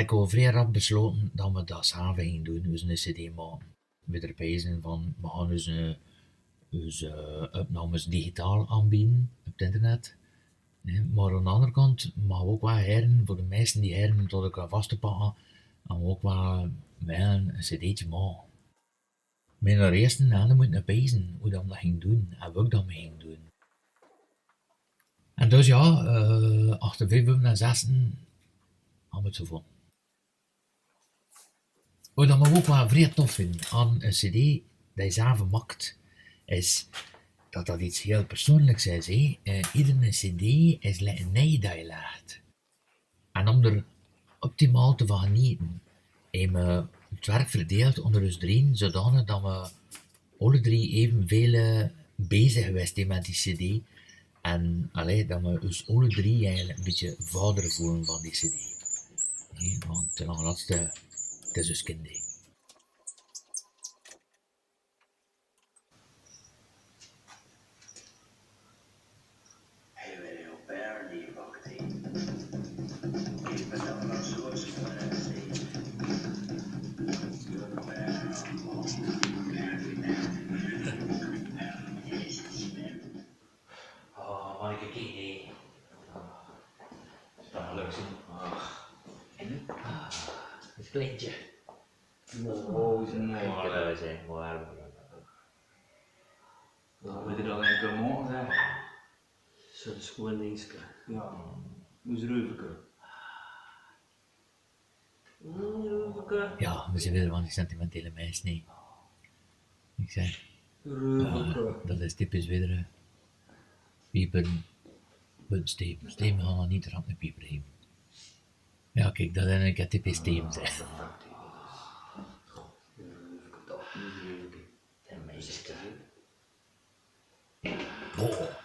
ik al vrij rap besloten dat we dat samen gingen doen. Dus een cd maken. We er bezig van, we gaan dus opnames digitaal aanbieden op het internet. Nee, maar aan de andere kant mag ook wel heren, voor de meesten die heren tot ik vast te pakken, en ook wel een cd'tje maken. Maar naar eerst en dan moeten we bezig hoe dat ging doen en wat dat mee ging doen. En dus ja, achter 5 en 6 hebben we het zo van. Wat dat we ook wel vrij tof vinden aan een cd dat je zelf maakt, is dat dat iets heel persoonlijks is. Iedere cd is een nee dat je legt. En om er optimaal te van genieten, hebben we het werk verdeeld onder ons drieën, zodanig dat we alle drie evenveel bezig geweest zijn met die cd. En dat we dus alle drie eigenlijk een beetje vader voelen van die cd. Nee, want ten laatste, het is dus kind. Mag ik een keer? Dat is leuk zien. Het kleintje. Oh, is een Ja, dat is echt mooi. Moet je dat een keer morgen zijn? Zo is gewoon niks. Ja, moest ruiken. Ja, we zijn weer van die sentimentele meisjes, nee. Ik zeg, dat is typisch weer pieperen, steven. Steven gaan we niet eraan met pieper geven. Ja, kijk, dat is een typisch Steven, zeg. Dat niet. Oh.